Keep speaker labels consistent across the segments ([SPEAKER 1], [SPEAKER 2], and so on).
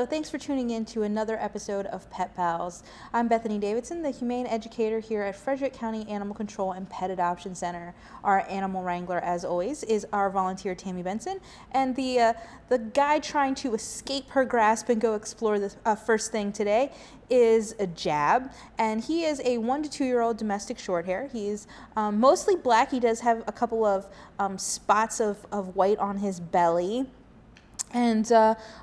[SPEAKER 1] thanks for tuning in to another episode of Pet Pals. I'm Bethany Davidson, the Humane Educator here at Frederick County Animal Control and Pet Adoption Center. Our animal wrangler, as always, is our volunteer Tammy Benson, and the guy trying to escape her grasp and go explore the first thing today is a Jab, and he is a 1 to 2 year old domestic shorthair. He's mostly black. He does have a couple of spots of white on his belly. And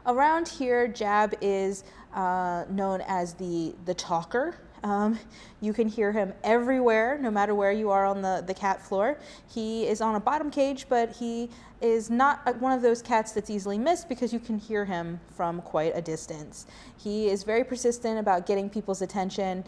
[SPEAKER 1] around here, Jab is known as the talker. You can hear him everywhere, no matter where you are on the cat floor. He is on a bottom cage, but he is not one of those cats that's easily missed because you can hear him from quite a distance. He is very persistent about getting people's attention.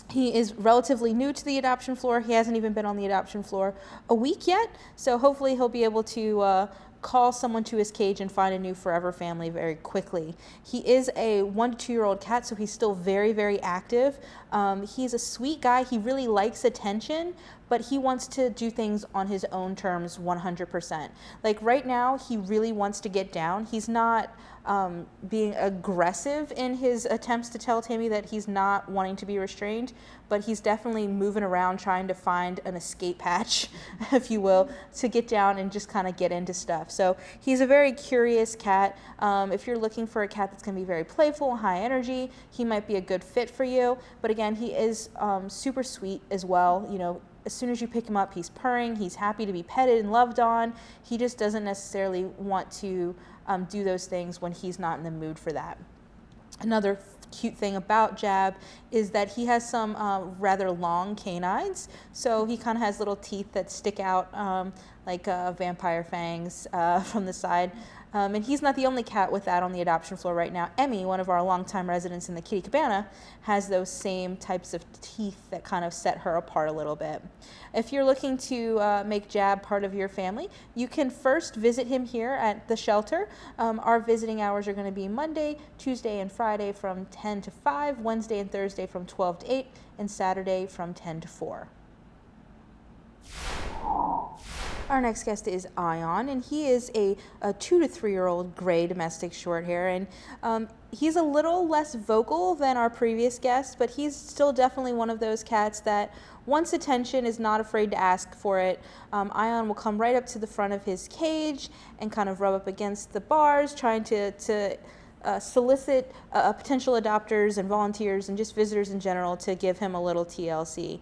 [SPEAKER 1] He is relatively new to the adoption floor. He hasn't even been on the adoption floor a week yet, so hopefully he'll be able to call someone to his cage and find a new forever family very quickly. He is a 1 to 2 year old cat, so he's still very, very active. He's a sweet guy. He really likes attention, but he wants to do things on his own terms 100%. Like right now, he really wants to get down. He's not being aggressive in his attempts to tell Tammy that he's not wanting to be restrained, but he's definitely moving around trying to find an escape hatch, if you will, to get down and just kind of get into stuff. So he's a very curious cat. If you're looking for a cat that's going to be very playful, high energy, he might be a good fit for you. But again, he is super sweet as well. You know, as soon as you pick him up, he's purring, he's happy to be petted and loved on. He just doesn't necessarily want to do those things when he's not in the mood for that. Another cute thing about Jab is that he has some rather long canines, so he kind of has little teeth that stick out like vampire fangs from the side. And he's not the only cat with that on the adoption floor right now. Emmy, one of our longtime residents in the kitty cabana, has those same types of teeth that kind of set her apart a little bit. If you're looking to make Jab part of your family, you can first visit him here at the shelter. Our visiting hours are going to be Monday, Tuesday, and Friday from 10 to 5, Wednesday and Thursday from 12 to 8, and Saturday from 10 to 4. Our next guest is Ion, and he is a 2 to 3 year old gray domestic shorthair, and he's a little less vocal than our previous guest, but he's still definitely one of those cats that wants attention, is not afraid to ask for it. Ion will come right up to the front of his cage and kind of rub up against the bars, trying to solicit potential adopters and volunteers and just visitors in general to give him a little TLC.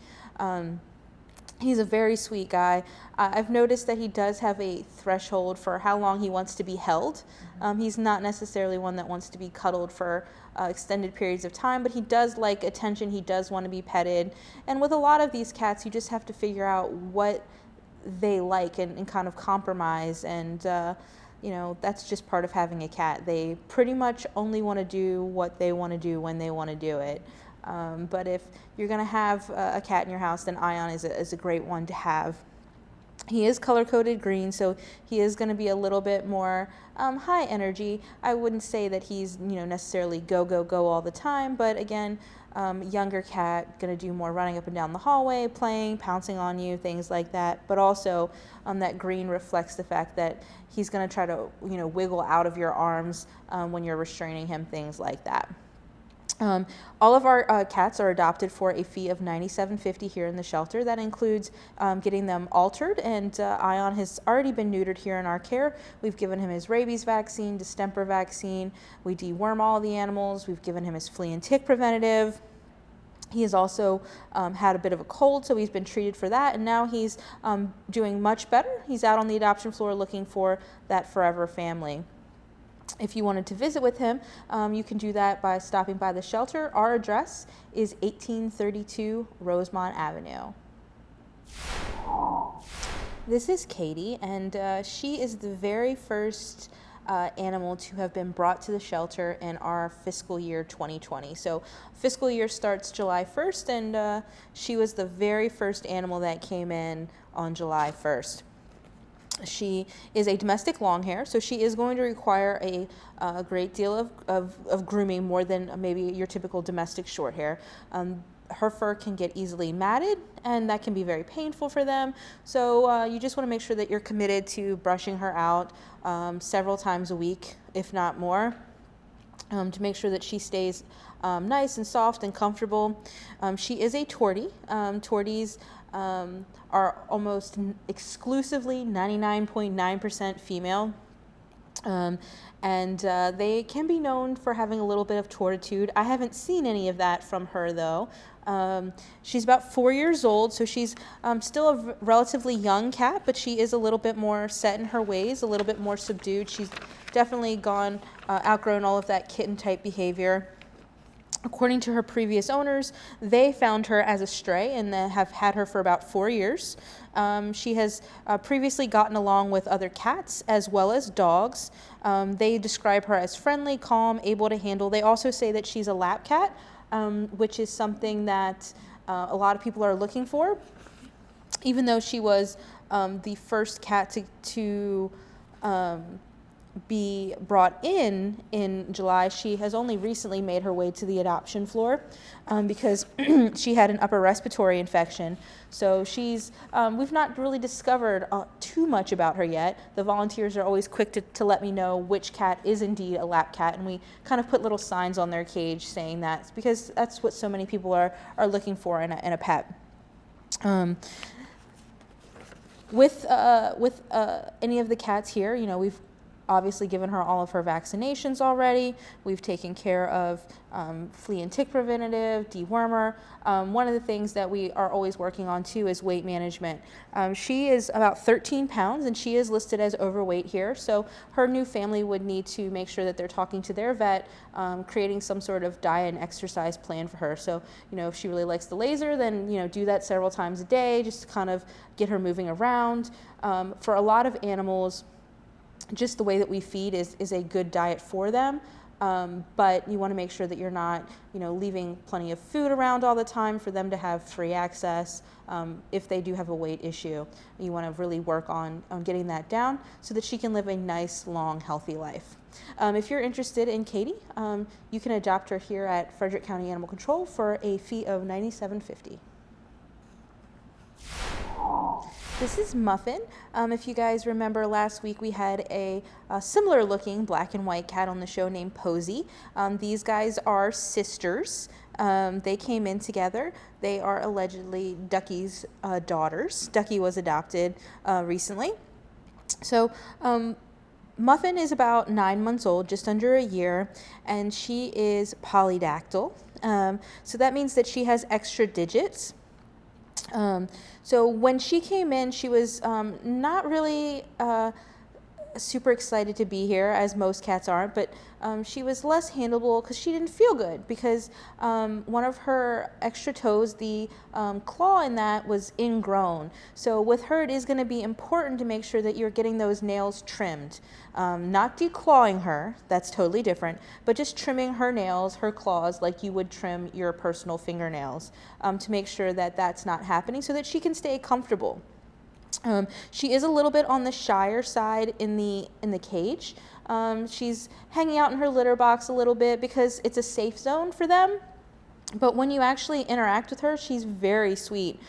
[SPEAKER 1] He's a very sweet guy. I've noticed that he does have a threshold for how long he wants to be held. He's not necessarily one that wants to be cuddled for extended periods of time, but he does like attention. He does want to be petted. And with a lot of these cats, you just have to figure out what they like and kind of compromise. And, you know, that's just part of having a cat. They pretty much only want to do what they want to do when they want to do it. But if you're going to have a cat in your house, then Ion is a great one to have. He is color-coded green, so he is going to be a little bit more high energy. I wouldn't say that he's necessarily go, go, go all the time, but again, younger cat, going to do more running up and down the hallway, playing, pouncing on you, things like that. But also that green reflects the fact that he's going to try to wiggle out of your arms when you're restraining him, things like that. All of our cats are adopted for a fee of $97.50 here in the shelter. That includes getting them altered, and Ion has already been neutered here in our care. We've given him his rabies vaccine, distemper vaccine. We deworm all the animals. We've given him his flea and tick preventative. He has also had a bit of a cold, so he's been treated for that, and now he's doing much better. He's out on the adoption floor looking for that forever family. If you wanted to visit with him, you can do that by stopping by the shelter. Our address is 1832 Rosemont Avenue. This is Katie, and she is the very first animal to have been brought to the shelter in our fiscal year 2020. So fiscal year starts July 1st, and she was the very first animal that came in on July 1st. She is a domestic longhair, so she is going to require a great deal of grooming, more than maybe your typical domestic shorthair. Her fur can get easily matted, and that can be very painful for them. So you just want to make sure that you're committed to brushing her out several times a week, if not more. to make sure that she stays nice and soft and comfortable. She is a tortie. Torties are almost exclusively 99.9% female. And they can be known for having a little bit of tortitude. I haven't seen any of that from her, though. She's about 4 years old, so she's still a relatively young cat, but she is a little bit more set in her ways, a little bit more subdued. She's definitely outgrown all of that kitten-type behavior. According to her previous owners, they found her as a stray and have had her for about 4 years. She has previously gotten along with other cats as well as dogs. They describe her as friendly, calm, able to handle. They also say that she's a lap cat, which is something that a lot of people are looking for. Even though she was the first cat to be brought in July, she has only recently made her way to the adoption floor because she had an upper respiratory infection. So we've not really discovered too much about her yet. The volunteers are always quick to let me know which cat is indeed a lap cat, and we kind of put little signs on their cage saying that, because that's what so many people are looking for in a pet. With any of the cats here, we've obviously given her all of her vaccinations already. We've taken care of flea and tick preventative, dewormer. One of the things that we are always working on too is weight management. She is about 13 pounds and she is listed as overweight here. So her new family would need to make sure that they're talking to their vet, creating some sort of diet and exercise plan for her. So, if she really likes the laser, then, do that several times a day just to kind of get her moving around. For a lot of animals, just the way that we feed is a good diet for them. But you want to make sure that you're not, leaving plenty of food around all the time for them to have free access. If they do have a weight issue, you want to really work on getting that down so that she can live a nice, long, healthy life. If you're interested in Katie, you can adopt her here at Frederick County Animal Control for a fee of $97.50. This is Muffin. If you guys remember last week, we had a similar looking black and white cat on the show named Posey. These guys are sisters. They came in together. They are allegedly Ducky's daughters. Ducky was adopted recently. So Muffin is about 9 months old, just under a year, and she is polydactyl. So that means that she has extra digits. So when she came in, she was not really super excited to be here, as most cats aren't, but she was less handleable because she didn't feel good because one of her extra toes, the claw in that, was ingrown. So with her, it is going to be important to make sure that you're getting those nails trimmed. Not declawing her, that's totally different, but just trimming her nails, her claws, like you would trim your personal fingernails, to make sure that that's not happening so that she can stay comfortable. She is a little bit on the shyer side in the cage. She's hanging out in her litter box a little bit because it's a safe zone for them. But when you actually interact with her, she's very sweet.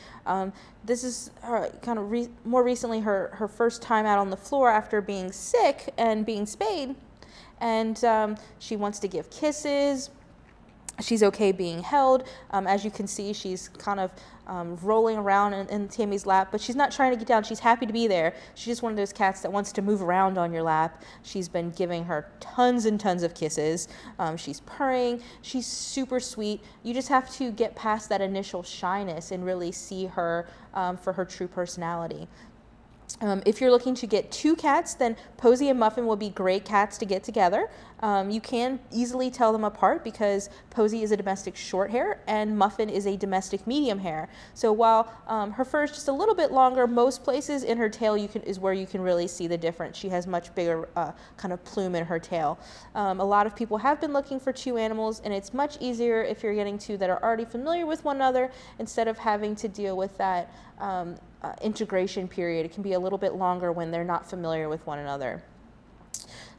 [SPEAKER 1] This is her, kind of more recently her first time out on the floor after being sick and being spayed. And she wants to give kisses. She's okay being held. As you can see, she's kind of rolling around in Tammy's lap, but she's not trying to get down. She's happy to be there. She's just one of those cats that wants to move around on your lap. She's been giving her tons and tons of kisses. She's purring. She's super sweet. You just have to get past that initial shyness and really see her for her true personality. If you're looking to get two cats, then Posey and Muffin will be great cats to get together. You can easily tell them apart because Posey is a domestic short hair and Muffin is a domestic medium hair. So while her fur is just a little bit longer, most places in her tail is where you can really see the difference. She has much bigger kind of plume in her tail. A lot of people have been looking for two animals, and it's much easier if you're getting two that are already familiar with one another instead of having to deal with that integration period. It can be a little bit longer when they're not familiar with one another.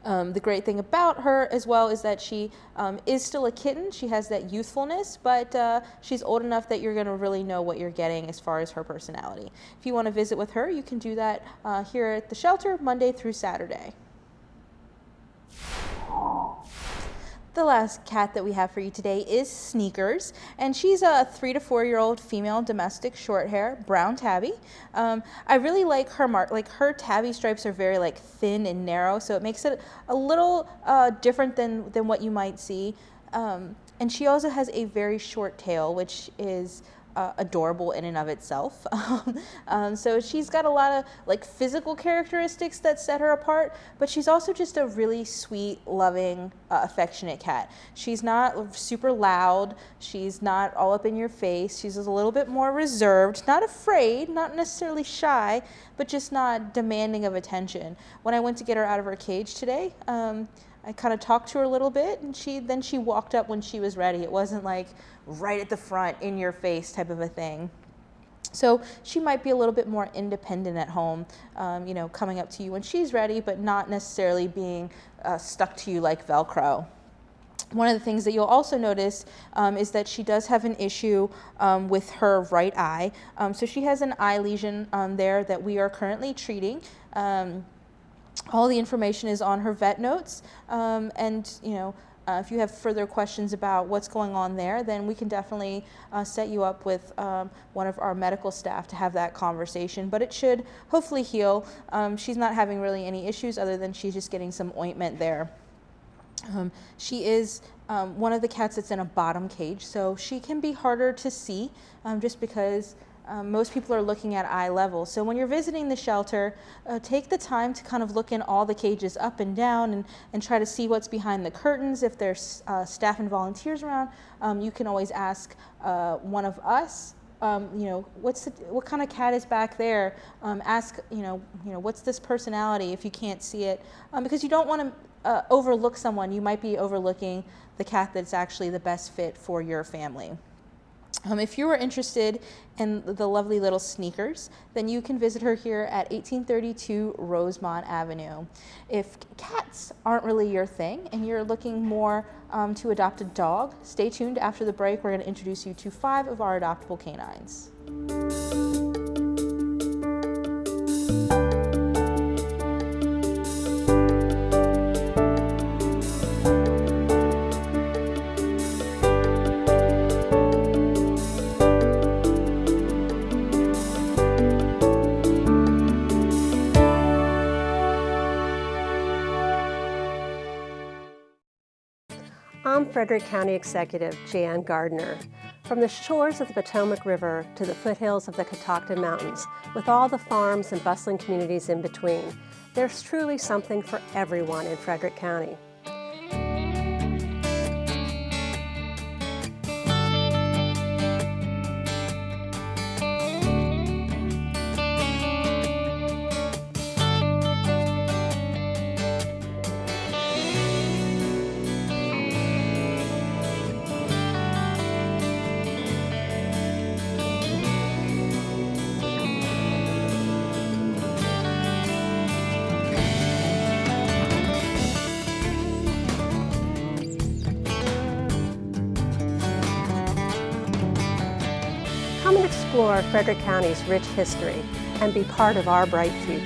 [SPEAKER 1] The great thing about her as well is that she is still a kitten. She has that youthfulness, but she's old enough that you're going to really know what you're getting as far as her personality. If you want to visit with her, you can do that here at the shelter Monday through Saturday. The last cat that we have for you today is Sneakers, and she's a 3 to 4 year old female domestic short hair brown tabby. I really like her her tabby stripes are very like thin and narrow, so it makes it a little different than what you might see. And she also has a very short tail, which is adorable in and of itself. So she's got a lot of like physical characteristics that set her apart, but she's also just a really sweet, loving, affectionate cat. She's not super loud. She's not all up in your face. She's a little bit more reserved, not afraid, not necessarily shy, but just not demanding of attention. When I went to get her out of her cage today, I kind of talked to her a little bit, and then she walked up when she was ready. It wasn't like right at the front, in your face type of a thing. So she might be a little bit more independent at home, coming up to you when she's ready, but not necessarily being stuck to you like Velcro. One of the things that you'll also notice is that she does have an issue with her right eye. So she has an eye lesion there that we are currently treating. All the information is on her vet notes, if you have further questions about what's going on there, then we can definitely set you up with one of our medical staff to have that conversation. But it should hopefully heal. She's not having really any issues other than she's just getting some ointment there. She is one of the cats that's in a bottom cage, so she can be harder to see just because most people are looking at eye level. So when you're visiting the shelter, take the time to kind of look in all the cages up and down and try to see what's behind the curtains. If there's staff and volunteers around, you can always ask one of us, what kind of cat is back there? Ask, what's this personality if you can't see it? Because you don't want to overlook someone. You might be overlooking the cat that's actually the best fit for your family. If you are interested in the lovely little Sneakers, then you can visit her here at 1832 Rosemont Avenue. If cats aren't really your thing and you're looking more to adopt a dog, stay tuned. After the break, we're going to introduce you to 5 of our adoptable canines.
[SPEAKER 2] I'm Frederick County Executive Jan Gardner. From the shores of the Potomac River to the foothills of the Catoctin Mountains, with all the farms and bustling communities in between, there's truly something for everyone in Frederick County. Come and explore Frederick County's rich history and be part of our bright future.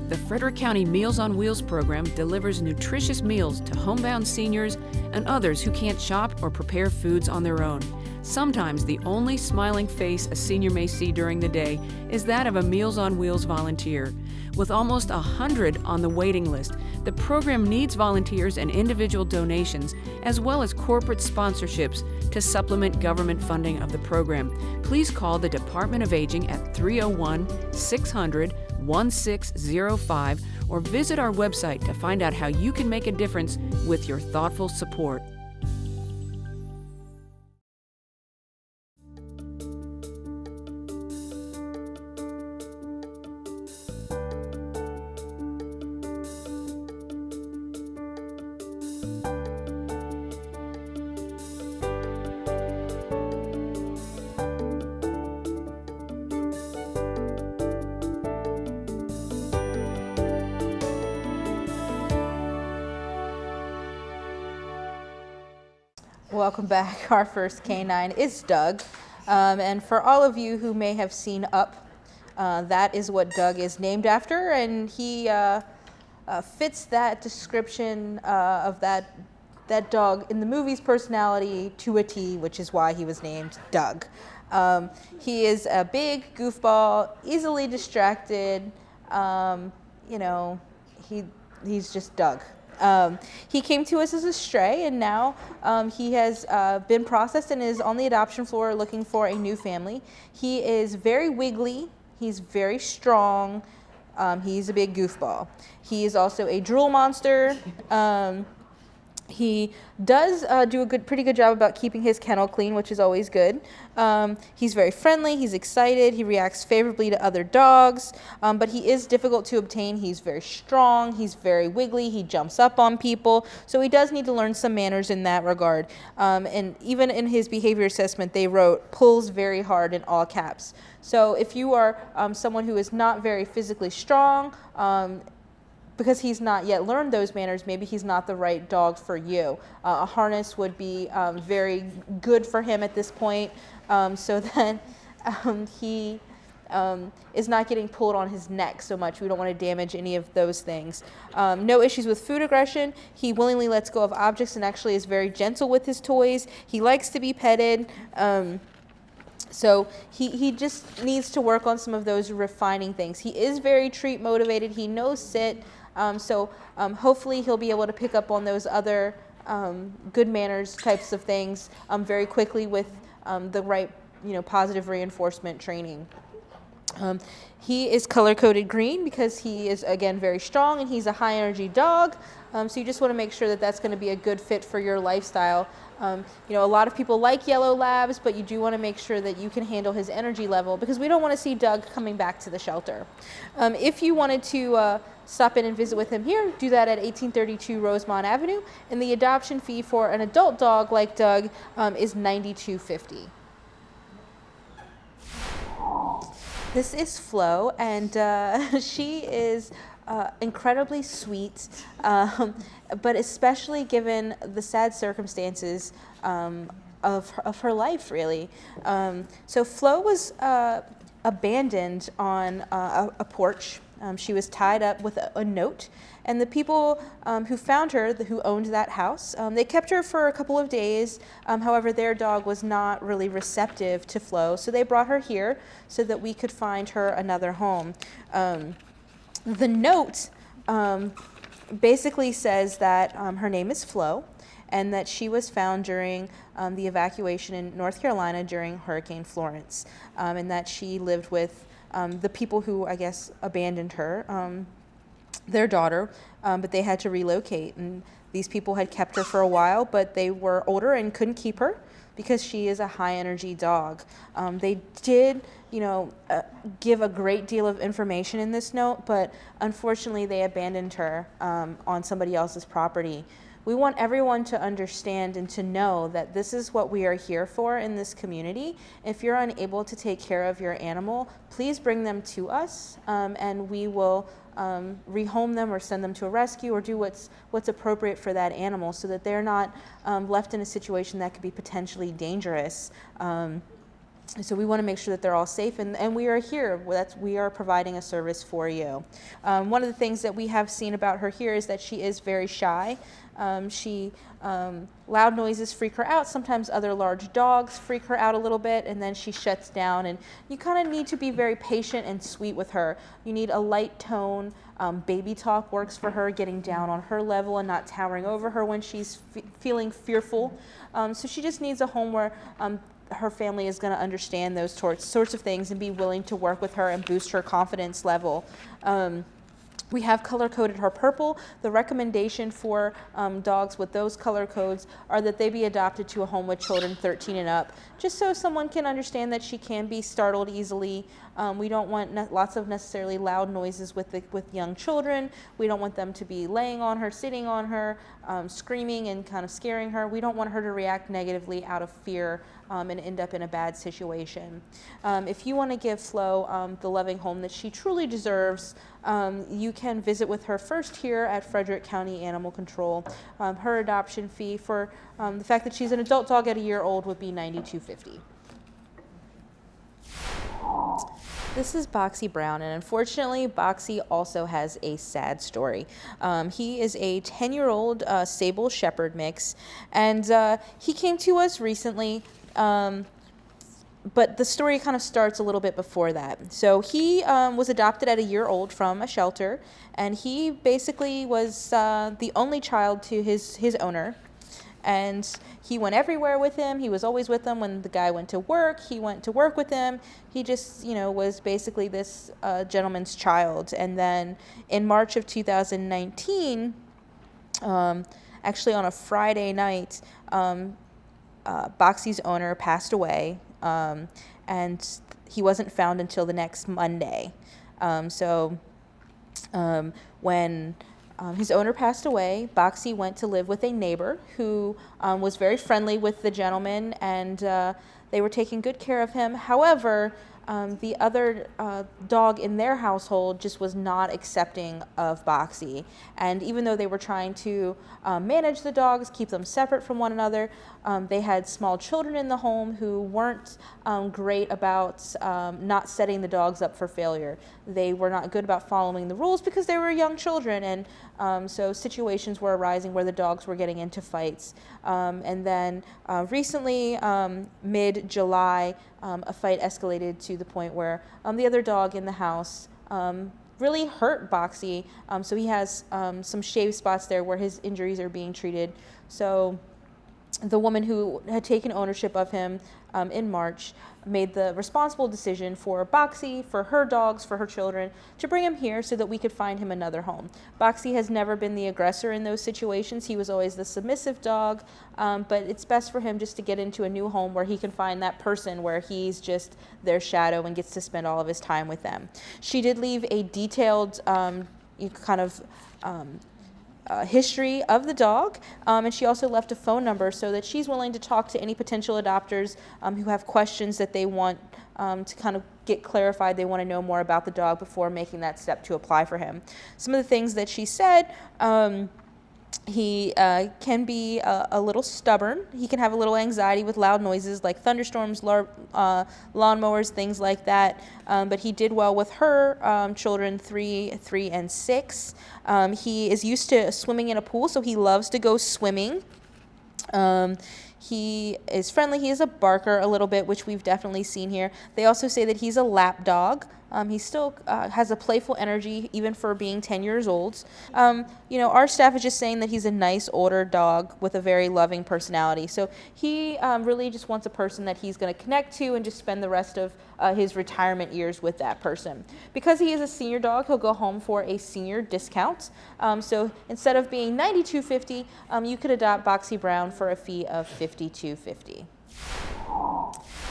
[SPEAKER 3] The Frederick County Meals on Wheels program delivers nutritious meals to homebound seniors and others who can't shop or prepare foods on their own. Sometimes the only smiling face a senior may see during the day is that of a Meals on Wheels volunteer. With almost 100 on the waiting list, the program needs volunteers and individual donations, as well as corporate sponsorships to supplement government funding of the program. Please call the Department of Aging at 301-600-1605 or visit our website to find out how you can make a difference with your thoughtful support.
[SPEAKER 1] Welcome back. Our first canine is Doug. And for all of you who may have seen Up, that is what Doug is named after, and he fits that description of that dog in the movie's personality to a T, which is why he was named Doug. He is a big goofball, easily distracted. He's just Doug. He came to us as a stray, and now he has been processed and is on the adoption floor looking for a new family. He is very wiggly. He's very strong. He's a big goofball. He is also a drool monster. He does do a pretty good job about keeping his kennel clean, which is always good. He's very friendly. He's excited. He reacts favorably to other dogs, but he is difficult to obtain. He's very strong. He's very wiggly. He jumps up on people, so he does need to learn some manners in that regard. And even in his behavior assessment, they wrote "pulls very hard" in all caps. So if you are someone who is not very physically strong, because he's not yet learned those manners, maybe he's not the right dog for you. A harness would be very good for him at this point, so that he is not getting pulled on his neck so much. We don't want to damage any of those things. No issues with food aggression. He willingly lets go of objects and actually is very gentle with his toys. He likes to be petted. So he just needs to work on some of those refining things. He is very treat motivated. He knows sit. So hopefully he'll be able to pick up on those other good manners types of things very quickly with the right, positive reinforcement training. He is color-coded green because he is, again, very strong, and he's a high-energy dog. So you just want to make sure that that's going to be a good fit for your lifestyle. A lot of people like yellow labs, but you do want to make sure that you can handle his energy level, because we don't want to see Doug coming back to the shelter. If you wanted to stop in and visit with him here, do that at 1832 Rosemont Avenue, and the adoption fee for an adult dog like Doug is $92.50. This is Flo, and she is incredibly sweet, but especially given the sad circumstances of her life, really. So Flo was abandoned on a porch. She was tied up with a note, and the people who found her, who owned that house, they kept her for a couple of days. However, their dog was not really receptive to Flo, so they brought her here so that we could find her another home. The note basically says that her name is Flo, and that she was found during the evacuation in North Carolina during Hurricane Florence, and that she lived with the people who, I guess, abandoned her, their daughter, but they had to relocate. And these people had kept her for a while, but they were older and couldn't keep her because she is a high-energy dog. They did, give a great deal of information in this note, but unfortunately they abandoned her on somebody else's property. We want everyone to understand and to know that this is what we are here for in this community. If you're unable to take care of your animal, please bring them to us, and we will rehome them or send them to a rescue or do what's appropriate for that animal so that they're not left in a situation that could be potentially dangerous. So we want to make sure that they're all safe, and we are here. We are providing a service for you. One of the things that we have seen about her here is that she is very shy. Loud noises freak her out. Sometimes other large dogs freak her out a little bit, and then she shuts down. And you kind of need to be very patient and sweet with her. You need a light tone. Baby talk works for her, getting down on her level and not towering over her when she's feeling fearful. So she just needs a home where her family is going to understand those sorts of things and be willing to work with her and boost her confidence level. We have color-coded her purple. The recommendation for dogs with those color codes are that they be adopted to a home with children 13 and up, just so someone can understand that she can be startled easily. We don't want lots of necessarily loud noises with young children. We don't want them to be laying on her, sitting on her, screaming and kind of scaring her. We don't want her to react negatively out of fear and end up in a bad situation. If you want to give Flo the loving home that she truly deserves, you can visit with her first here at Frederick County Animal Control. Her adoption fee for the fact that she's an adult dog at a year old would be $92.50. This is Boxy Brown, and unfortunately, Boxy also has a sad story. He is a 10-year-old Sable Shepherd mix, and he came to us recently, but the story kind of starts a little bit before that. So he was adopted at a year old from a shelter, and he basically was the only child to his owner. And he went everywhere with him. He was always with him. When the guy went to work, he went to work with him. He just, was basically this gentleman's child. And then in March of 2019, actually on a Friday night, Boxy's owner passed away, and he wasn't found until the next Monday. When his owner passed away, Boxy went to live with a neighbor who was very friendly with the gentleman, and they were taking good care of him. However, the other dog in their household just was not accepting of Boxy. And even though they were trying to manage the dogs, keep them separate from one another, they had small children in the home who weren't great about not setting the dogs up for failure. They were not good about following the rules because they were young children, and so situations were arising where the dogs were getting into fights. And then recently, mid-July, a fight escalated to the point where the other dog in the house really hurt Boxy. So he has some shaved spots there where his injuries are being treated. So the woman who had taken ownership of him in March made the responsible decision for Boxy, for her dogs, for her children, to bring him here so that we could find him another home. Boxy has never been the aggressor in those situations. He was always the submissive dog, but it's best for him just to get into a new home where he can find that person where he's just their shadow and gets to spend all of his time with them. She did leave a detailed history of the dog, and she also left a phone number so that she's willing to talk to any potential adopters who have questions that they want to kind of get clarified. They want to know more about the dog before making that step to apply for him. Some of the things that she said: he can be a little stubborn. He can have a little anxiety with loud noises like thunderstorms, lawnmowers, things like that. But he did well with her children, 3, and 6. He is used to swimming in a pool, so he loves to go swimming. He is friendly. He is a barker a little bit, which we've definitely seen here. They also say that he's a lap dog. He still has a playful energy, even for being 10 years old. Our staff is just saying that he's a nice older dog with a very loving personality. So he really just wants a person that he's going to connect to and just spend the rest of his retirement years with that person. Because he is a senior dog, he'll go home for a senior discount. So instead of being $92.50, you could adopt Boxy Brown for a fee of $52.50.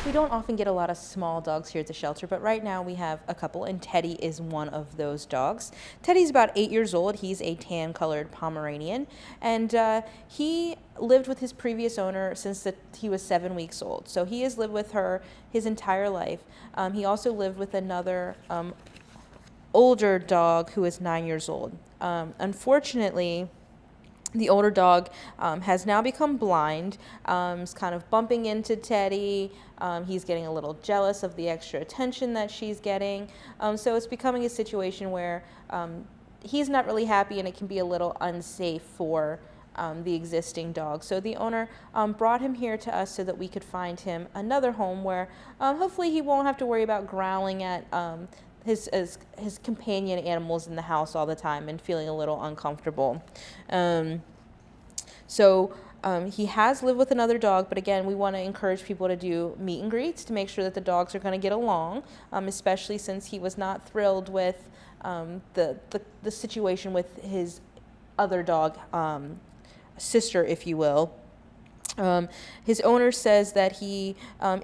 [SPEAKER 1] We don't often get a lot of small dogs here at the shelter, but right now we have a couple, and Teddy is one of those dogs. Teddy's about 8 years old. He's a tan-colored Pomeranian, and he lived with his previous owner since he was 7 weeks old. So he has lived with her his entire life. He also lived with another older dog who is 9 years old. Unfortunately, the older dog has now become blind. Is kind of bumping into Teddy. He's getting a little jealous of the extra attention that she's getting. So it's becoming a situation where he's not really happy, and it can be a little unsafe for the existing dog. So the owner brought him here to us so that we could find him another home where hopefully he won't have to worry about growling at his companion animals in the house all the time and feeling a little uncomfortable. He has lived with another dog, but again, we want to encourage people to do meet and greets to make sure that the dogs are going to get along, especially since he was not thrilled with the situation with his other dog, sister, if you will. His owner says that he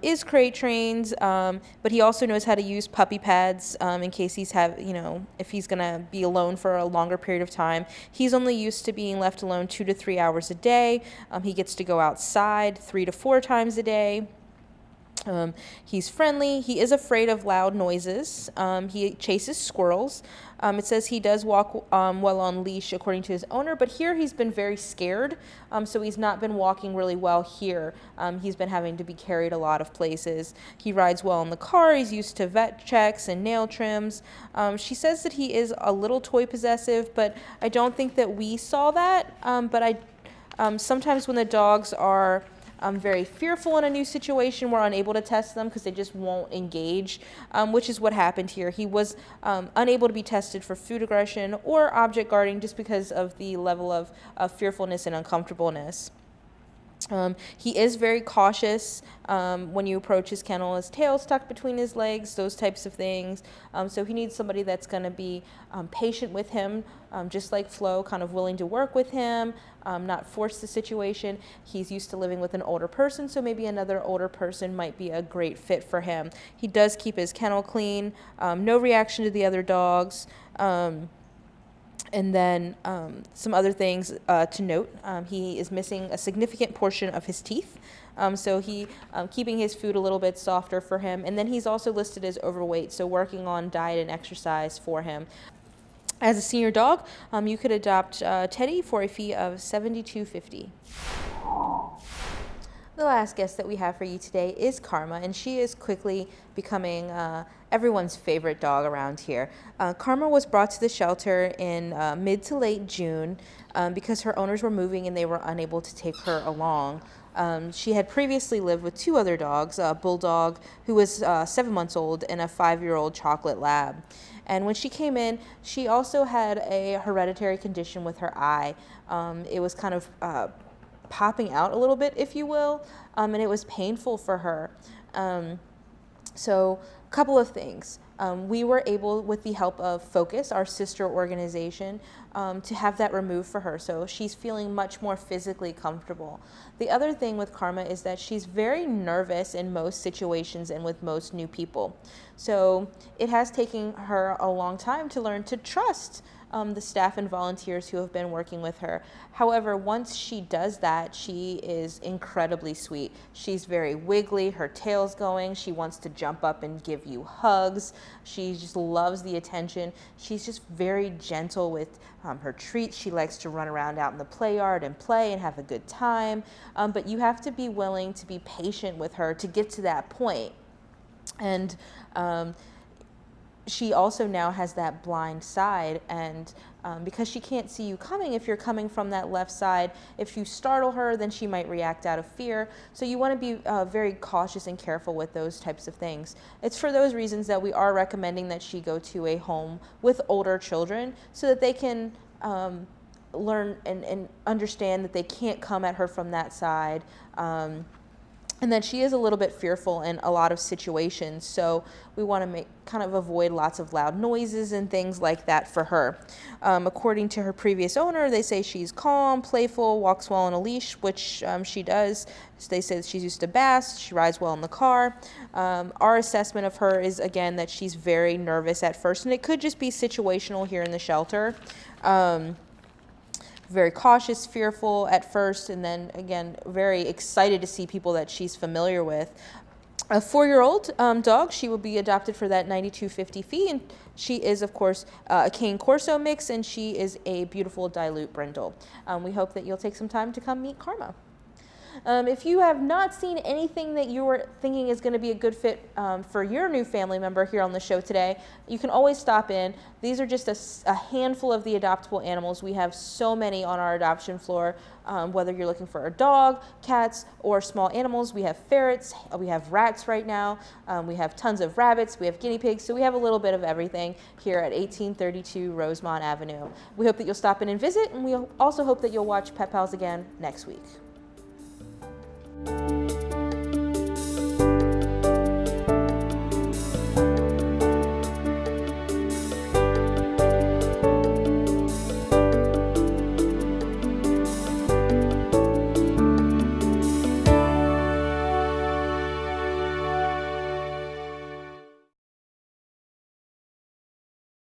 [SPEAKER 1] is crate trained, but he also knows how to use puppy pads in case if he's going to be alone for a longer period of time. He's only used to being left alone 2 to 3 hours a day. He gets to go outside 3 to 4 times a day. He's friendly. He is afraid of loud noises. He chases squirrels. It says he does walk well on leash according to his owner, but here he's been very scared, so he's not been walking really well here. He's been having to be carried a lot of places. He rides well in the car. He's used to vet checks and nail trims. She says that he is a little toy possessive, but I don't think that we saw that. But sometimes when the dogs are very fearful in a new situation, we're unable to test them because they just won't engage, which is what happened here. He was unable to be tested for food aggression or object guarding just because of the level of fearfulness and uncomfortableness. He is very cautious when you approach his kennel. His tail's tucked between his legs, those types of things. So he needs somebody that's going to be patient with him, just like Flo, kind of willing to work with him, not force the situation. He's used to living with an older person, so maybe another older person might be a great fit for him. He does keep his kennel clean, no reaction to the other dogs. And then some other things to note, he is missing a significant portion of his teeth. So he keeping his food a little bit softer for him. And then he's also listed as overweight, so working on diet and exercise for him. As a senior dog, you could adopt Teddy for a fee of $72.50. The last guest that we have for you today is Karma, and she is quickly becoming everyone's favorite dog around here. Karma was brought to the shelter in mid to late June because her owners were moving and they were unable to take her along. She had previously lived with two other dogs, a bulldog who was 7 months old and a 5-year-old chocolate lab. And when she came in, she also had a hereditary condition with her eye. It was kind of popping out a little bit, if you will, and it was painful for her. So a couple of things. We were able, with the help of Focus, our sister organization, to have that removed for her. So she's feeling much more physically comfortable. The other thing with Karma is that she's very nervous in most situations and with most new people. So it has taken her a long time to learn to trust the staff and volunteers who have been working with her. However, once she does that, she is incredibly sweet. She's very wiggly, her tail's going, she wants to jump up and give you hugs. She just loves the attention. She's just very gentle with her treats. She likes to run around out in the play yard and play and have a good time. But you have to be willing to be patient with her to get to that point. And she also now has that blind side, and because she can't see you coming, if you're coming from that left side, if you startle her, then she might react out of fear. So you want to be very cautious and careful with those types of things. It's for those reasons that we are recommending that she go to a home with older children so that they can learn and understand that they can't come at her from that side. And then she is a little bit fearful in a lot of situations, so we want to kind of avoid lots of loud noises and things like that for her. According to her previous owner, they say she's calm, playful, walks well on a leash, which she does. They say she's used to baths, she rides well in the car. Our assessment of her is, again, that she's very nervous at first, and it could just be situational here in the shelter. Very cautious, fearful at first, and then again very excited to see people that she's familiar with. A 4-year-old dog, she will be adopted for that $92.50 fee, and she is, of course, a Cane Corso mix, and she is a beautiful dilute brindle. We hope that you'll take some time to come meet Karma. If you have not seen anything that you were thinking is going to be a good fit for your new family member here on the show today, you can always stop in. These are just a handful of the adoptable animals. We have so many on our adoption floor, whether you're looking for a dog, cats, or small animals. We have ferrets, we have rats right now, we have tons of rabbits, we have guinea pigs, so we have a little bit of everything here at 1832 Rosemont Avenue. We hope that you'll stop in and visit, and we also hope that you'll watch Pet Pals again next week.